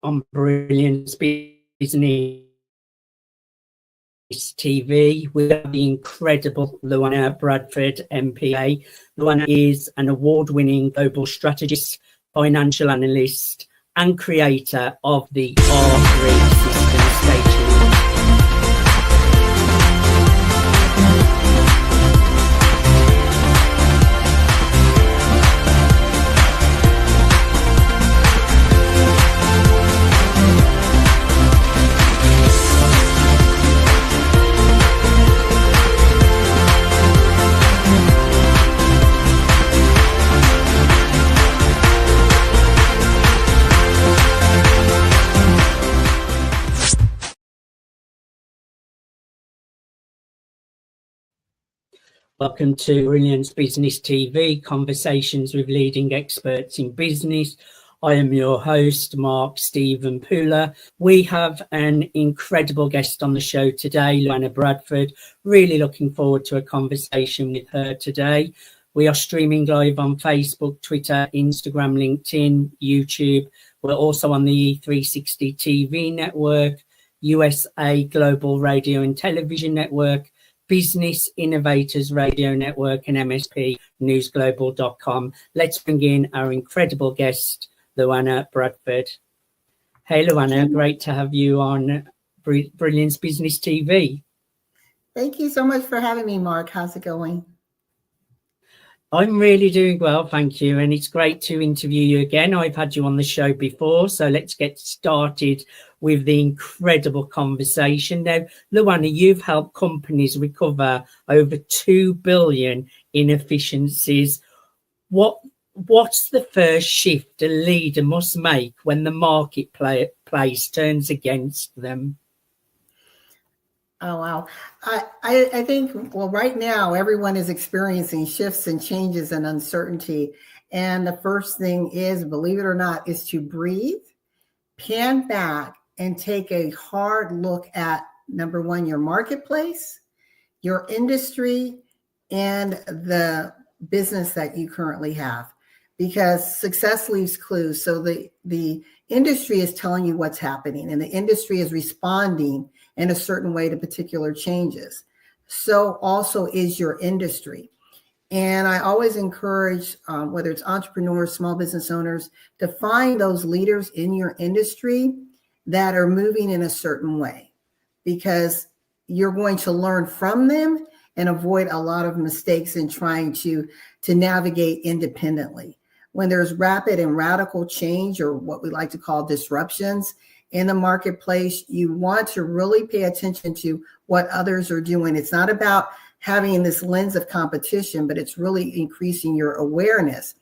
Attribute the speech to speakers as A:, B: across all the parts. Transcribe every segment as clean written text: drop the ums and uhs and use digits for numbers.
A: on Brilliance Business TV. We have the incredible LaWanna Bradford, MPA. LaWanna is an award-winning global strategist, financial analyst, and creator of the R3 system. Stay tuned. Welcome to Brilliance Business TV, conversations with leading experts in business. I am your host, Mark Stephen Pooler. We have an incredible guest on the show today, LaWanna Bradford. Really looking forward to a conversation with her today. We are streaming live on Facebook, Twitter, Instagram, LinkedIn, YouTube. We're also on the E360 TV network, USA Global Radio and Television Network, Business Innovators Radio Network, and MSP newsglobal.com. Let's bring in our incredible guest, LaWanna Bradford. Hey, LaWanna, great to have you on Brilliance Business TV.
B: Thank you so much for having me, Mark. How's it going?
A: I'm really doing well, thank you. And it's great to interview you again. I've had you on the show before, so let's get started with the incredible conversation. Now, LaWanna, you've helped companies recover over 2 billion in efficiencies. What's the first shift a leader must make when the marketplace turns against them?
B: Oh, wow. I think, well, right now, everyone is experiencing shifts and changes and uncertainty. And the first thing is, believe it or not, is to breathe, pan back, and take a hard look at, number one, your marketplace, your industry, and the business that you currently have. Because success leaves clues. So the industry is telling you what's happening, and the industry is responding in a certain way to particular changes. So also is your industry. And I always encourage, whether it's entrepreneurs, small business owners, to find those leaders in your industry that are moving in a certain way, because you're going to learn from them and avoid a lot of mistakes in trying to navigate independently. When there's rapid and radical change, or what we like to call disruptions in the marketplace, you want to really pay attention to what others are doing. It's not about having this lens of competition, but it's really increasing your awareness.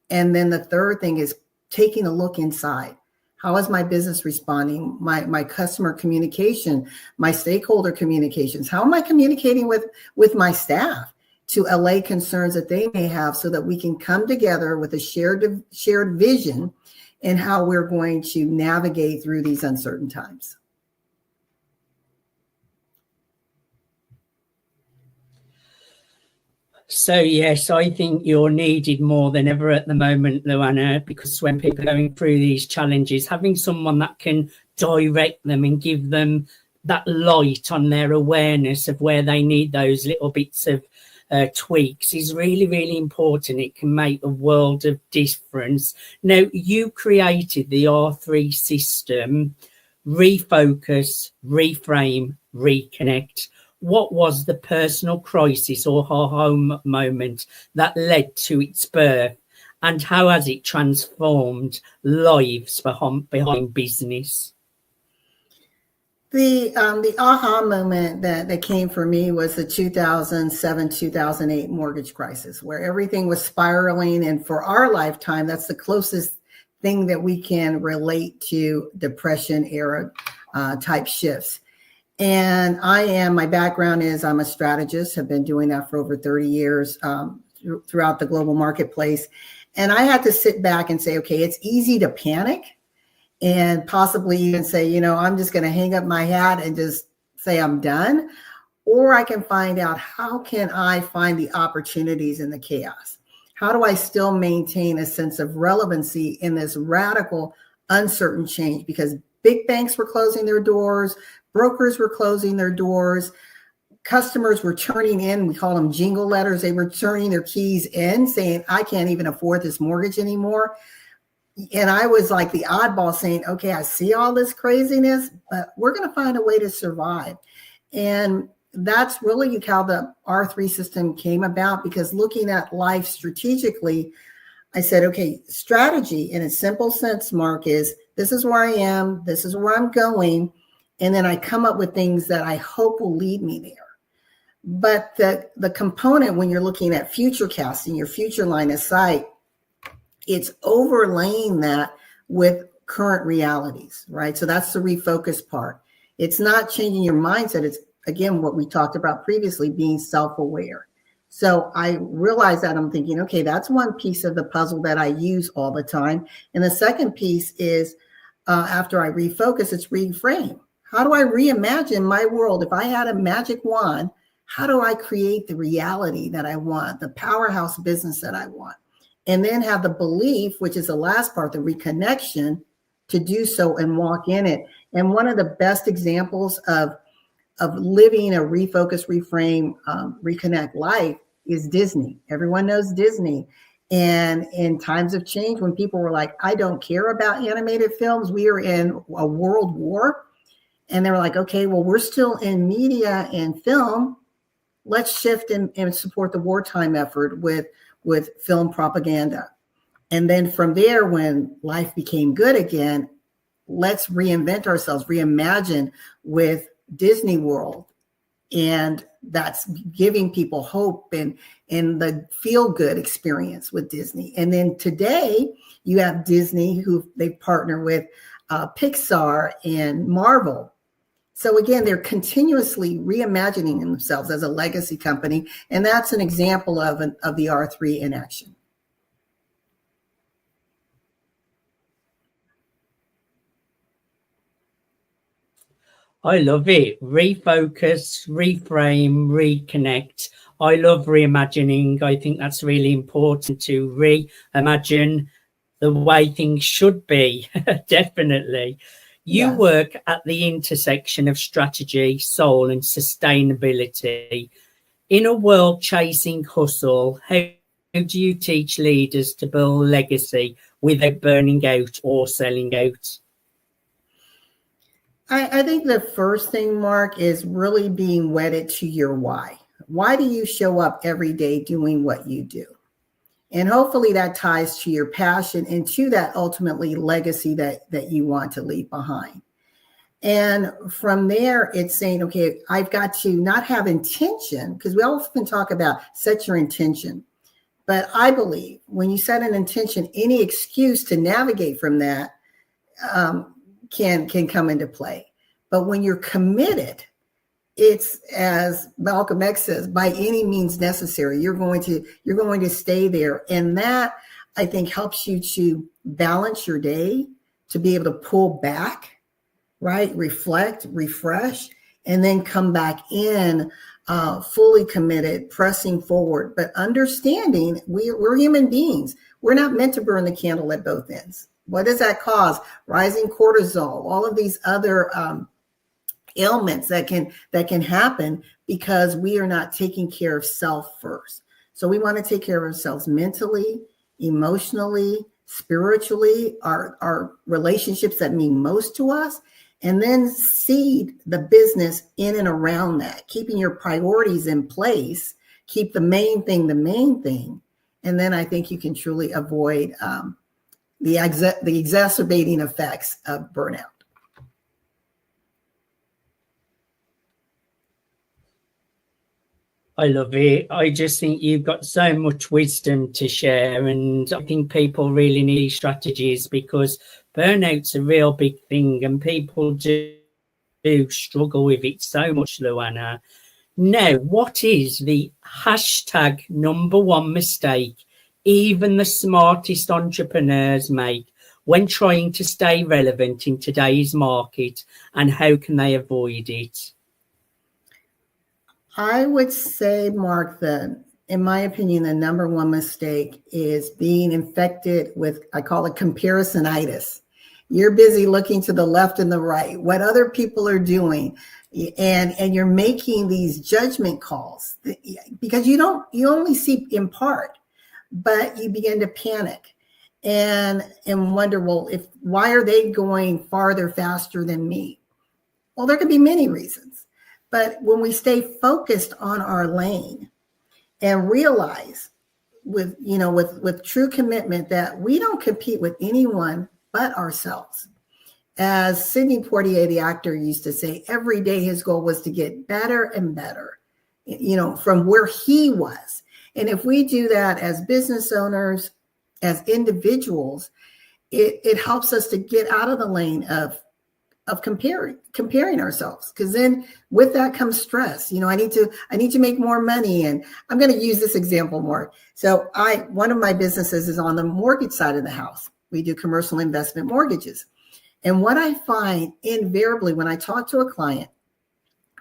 B: And then the third thing is taking a look inside. How is my business responding? My customer communication, my stakeholder communications. How am I communicating with my staff to allay concerns that they may have, so that we can come together with a shared vision and how we're going to navigate through these uncertain times.
A: So, yes, I think you're needed more than ever at the moment, LaWanna, because when people are going through these challenges, having someone that can direct them and give them that light on their awareness of where they need those little bits of tweaks is really, really important. It can make a world of difference. Now, you created the R3 system, Refocus, Reframe, Reconnect. What was the personal crisis or home moment that led to its birth, and how has it transformed lives behind business?
B: The aha moment that came for me was the 2007-2008 mortgage crisis, where everything was spiraling. And for our lifetime, that's the closest thing that we can relate to Depression era type shifts. And my background is I'm a strategist, have been doing that for over 30 years throughout the global marketplace. And I had to sit back and say, okay, it's easy to panic and possibly even say, I'm just going to hang up my hat and just say I'm done. Or I can find out, how can I find the opportunities in the chaos? How do I still maintain a sense of relevancy in this radical uncertain change because big banks were closing their doors, brokers were closing their doors, customers were turning in, we call them jingle letters. They were turning their keys in saying, I can't even afford this mortgage anymore. And I was like the oddball saying, okay, I see all this craziness, but we're going to find a way to survive. And that's really how the R3 system came about, because looking at life strategically, I said, okay, strategy in a simple sense, Mark, is this is where I am, this is where I'm going. And then I come up with things that I hope will lead me there. But the component when you're looking at future casting, your future line of sight, it's overlaying that with current realities, right? So that's the refocus part. It's not changing your mindset. It's, again, what we talked about previously, being self-aware. So I realized that I'm thinking, okay, that's one piece of the puzzle that I use all the time. And the second piece is after I refocus, it's reframe. How do I reimagine my world? If I had a magic wand, how do I create the reality that I want, the powerhouse business that I want? And then have the belief, which is the last part, the reconnection, to do so and walk in it. And one of the best examples of living a refocus, reframe, reconnect life is Disney. Everyone knows Disney. And in times of change, when people were like, I don't care about animated films, we are in a world war. And they were like, okay, well, we're still in media and film. Let's shift and support the wartime effort with film propaganda. And then from there, when life became good again, let's reinvent ourselves, reimagine with Disney World. And that's giving people hope and the feel-good experience with Disney. And then today, you have Disney, who they partner with Pixar and Marvel. So again, they're continuously reimagining themselves as a legacy company. And that's an example of the R3 in action.
A: I love it. Refocus, reframe, reconnect. I love reimagining. I think that's really important to reimagine the way things should be. Definitely. You work at the intersection of strategy, soul, and sustainability. In a world chasing hustle, how do you teach leaders to build legacy without burning out or selling out?
B: I think the first thing, Mark, is really being wedded to your why. Why do you show up every day doing what you do? And hopefully that ties to your passion and to that ultimately legacy that you want to leave behind. And from there, it's saying, okay, I've got to not have intention, because we often talk about set your intention. But I believe when you set an intention, any excuse to navigate from that can come into play. But when you're committed, it's, as Malcolm X says, by any means necessary. You're going to stay there. And that, I think, helps you to balance your day, to be able to pull back, right? Reflect, refresh, and then come back in fully committed, pressing forward, but understanding we're human beings. We're not meant to burn the candle at both ends. What does that cause? Rising cortisol, all of these other ailments that can happen because we are not taking care of self first. So we want to take care of ourselves mentally, emotionally, spiritually, our relationships that mean most to us, and then seed the business in and around that, keeping your priorities in place, keep the main thing. And then I think you can truly avoid the exacerbating effects of burnout.
A: I love it. I just think you've got so much wisdom to share, and I think people really need strategies, because burnout's a real big thing and people do struggle with it so much, LaWanna. Now, what is the hashtag #1 mistake even the smartest entrepreneurs make when trying to stay relevant in today's market, and how can they avoid it?
B: I would say, Mark, that in my opinion, the #1 mistake is being infected with, I call it comparisonitis. You're busy looking to the left and the right, what other people are doing. And you're making these judgment calls because you only see in part, but you begin to panic and wonder, well, why are they going farther faster than me? Well, there could be many reasons, but when we stay focused on our lane and realize with true commitment that we don't compete with anyone but ourselves. As Sidney Poitier, the actor, used to say, every day his goal was to get better and better, from where he was. And if we do that as business owners, as individuals, it helps us to get out of the lane of comparing ourselves, because then with that comes stress. I need to make more money. And I'm going to use this example more. So one of my businesses is on the mortgage side of the house. We do commercial investment mortgages. And what I find invariably when I talk to a client,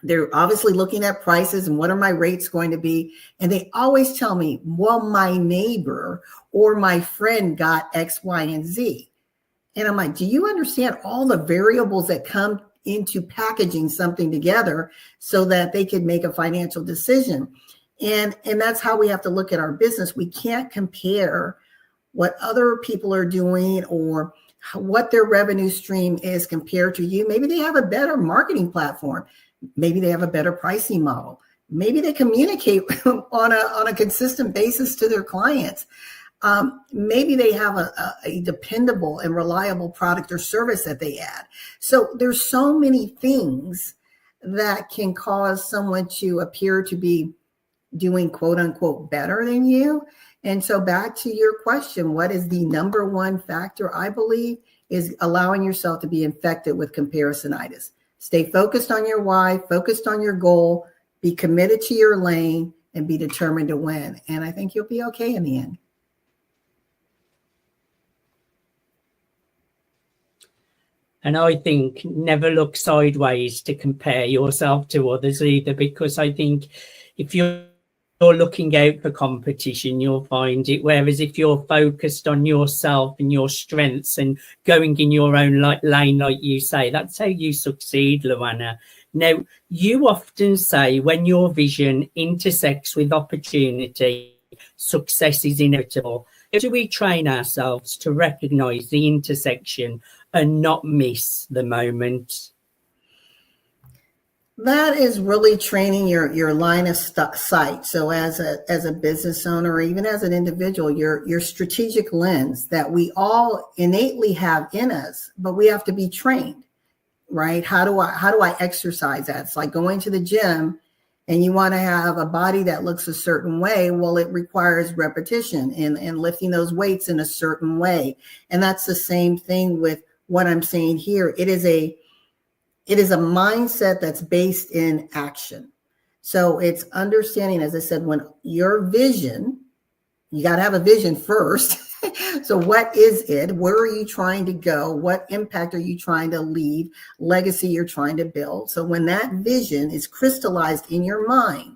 B: they're obviously looking at prices and what are my rates going to be. And they always tell me, well, my neighbor or my friend got X, Y, and Z. And I'm like, do you understand all the variables that come into packaging something together so that they could make a financial decision? And that's how we have to look at our business. We can't compare what other people are doing or what their revenue stream is compared to you. Maybe they have a better marketing platform. Maybe they have a better pricing model. Maybe they communicate on a consistent basis to their clients. Maybe they have a dependable and reliable product or service that they add. So there's so many things that can cause someone to appear to be doing quote unquote better than you. And so back to your question, what is the number one factor? I believe is allowing yourself to be infected with comparisonitis. Stay focused on your why, focused on your goal, be committed to your lane, and be determined to win. And I think you'll be okay in the end.
A: And I think never look sideways to compare yourself to others either, because I think if you're looking out for competition, you'll find it. Whereas if you're focused on yourself and your strengths and going in your own lane, like you say, that's how you succeed, LaWanna. Now, you often say when your vision intersects with opportunity, success is inevitable. How do we train ourselves to recognize the intersection and not miss the moment?
B: That is really training your line of sight. So as a business owner, or even as an individual, your strategic lens that we all innately have in us, but we have to be trained, right? How do I exercise that? It's like going to the gym and you want to have a body that looks a certain way. Well, it requires repetition and lifting those weights in a certain way. And that's the same thing with what I'm saying here. It is a mindset that's based in action. So it's understanding, as I said, when your vision, you got to have a vision first. So what is it? Where are you trying to go? What impact are you trying to leave? Legacy you're trying to build. So when that vision is crystallized in your mind,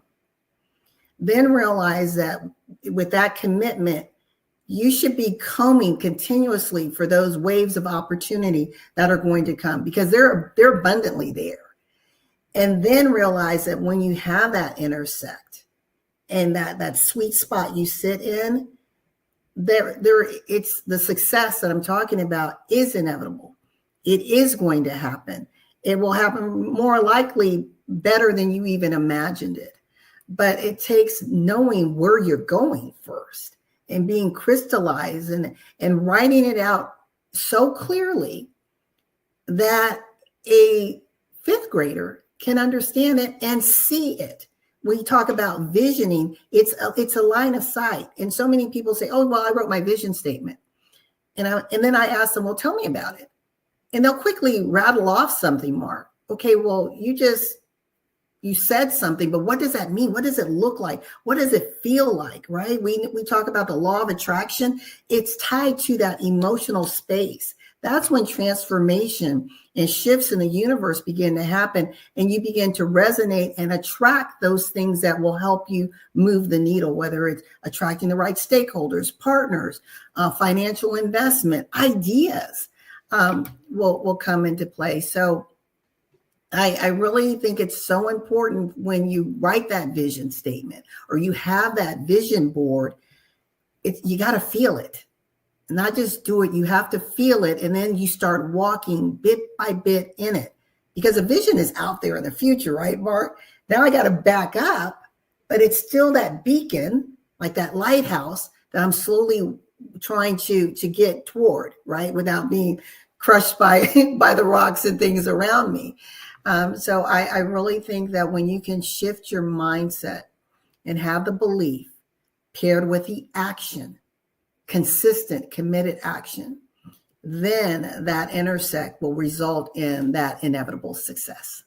B: then realize that with that commitment, you should be combing continuously for those waves of opportunity that are going to come, because they're abundantly there. And then realize that when you have that intersect and that sweet spot you sit in, it's the success that I'm talking about is inevitable. It is going to happen. It will happen more likely better than you even imagined it. But it takes knowing where you're going first and being crystallized and writing it out so clearly that a fifth grader can understand it and see it. We talk about visioning. It's a line of sight. And so many people say, oh, well, I wrote my vision statement. And then I ask them, well, tell me about it. And they'll quickly rattle off something, Mark. Okay, well, you said something, but what does that mean? What does it look like? What does it feel like, right? We talk about the law of attraction. It's tied to that emotional space. That's when transformation and shifts in the universe begin to happen, and you begin to resonate and attract those things that will help you move the needle, whether it's attracting the right stakeholders, partners, financial investment, ideas. will come into play. So I really think it's so important when you write that vision statement or you have that vision board, you got to feel it, not just do it. You have to feel it. And then you start walking bit by bit in it, because a vision is out there in the future, right, Mark? Now I got to back up, but it's still that beacon, like that lighthouse that I'm slowly trying to get toward, right, without being crushed by the rocks and things around me. So I really think that when you can shift your mindset and have the belief paired with the action, consistent, committed action, then that intersect will result in that inevitable success.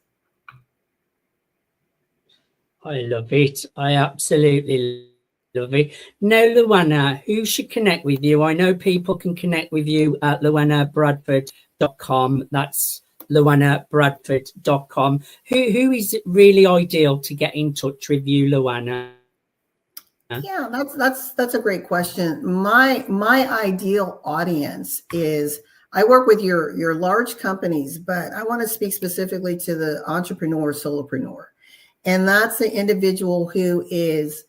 A: I love it. I absolutely love it. Now, LaWanna, who should connect with you? I know people can connect with you at LaWannaBradford.com. That's LaWannaBradford.com. Who is really ideal to get in touch with you, LaWanna?
B: Yeah, that's a great question. My ideal audience is, I work with your large companies, but I want to speak specifically to the entrepreneur, solopreneur. And that's the individual who is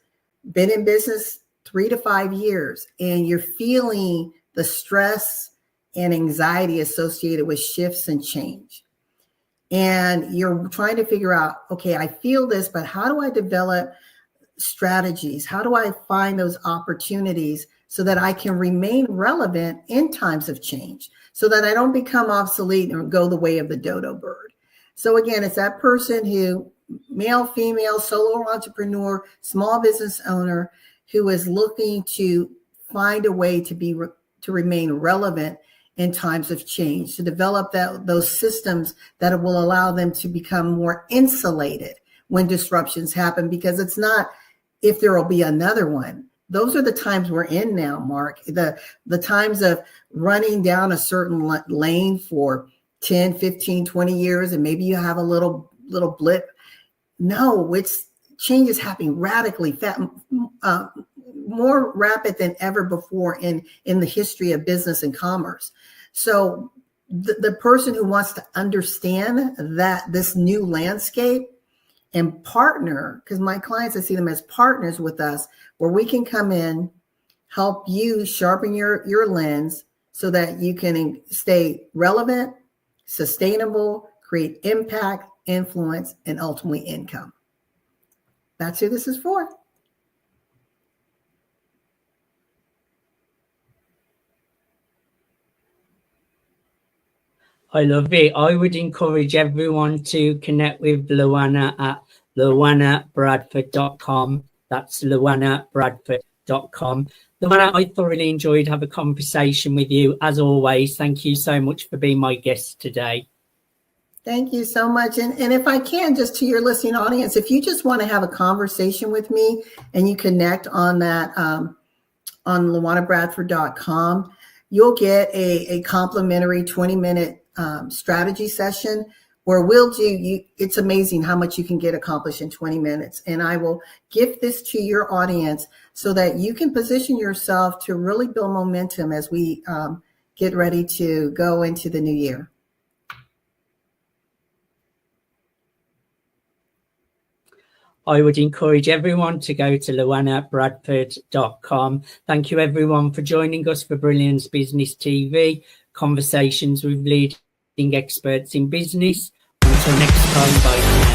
B: been in business 3 to 5 years, and you're feeling the stress and anxiety associated with shifts and change. And you're trying to figure out, okay, I feel this, but how do I develop strategies? How do I find those opportunities so that I can remain relevant in times of change, so that I don't become obsolete and go the way of the dodo bird? So again, it's that person who, male, female, solo entrepreneur, small business owner, who is looking to find a way to remain relevant in times of change, to develop those systems that will allow them to become more insulated when disruptions happen, because it's not if there will be another one. Those are the times we're in now, Mark. The times of running down a certain lane for 10, 15, 20 years, and maybe you have a little blip. No, change is happening radically, more rapid than ever before in the history of business and commerce. So the person who wants to understand that this new landscape and partner, because my clients, I see them as partners with us, where we can come in, help you sharpen your lens so that you can stay relevant, sustainable, create impact, influence, and ultimately income. That's who this is for.
A: I love it. I would encourage everyone to connect with LaWanna at LaWannaBradford.com. That's LaWannaBradford.com. LaWanna, I thoroughly enjoyed having a conversation with you. As always, thank you so much for being my guest today.
B: Thank you so much. And if I can, just to your listening audience, if you just want to have a conversation with me and you connect on that, on LaWannaBradford.com, you'll get a complimentary 20-minute strategy session where we'll do, it's amazing how much you can get accomplished in 20 minutes. And I will give this to your audience so that you can position yourself to really build momentum as we get ready to go into the new year.
A: I would encourage everyone to go to LaWannaBradford.com. Thank you, everyone, for joining us for Brilliance Business TV, conversations with leading experts in business. Until next time, bye.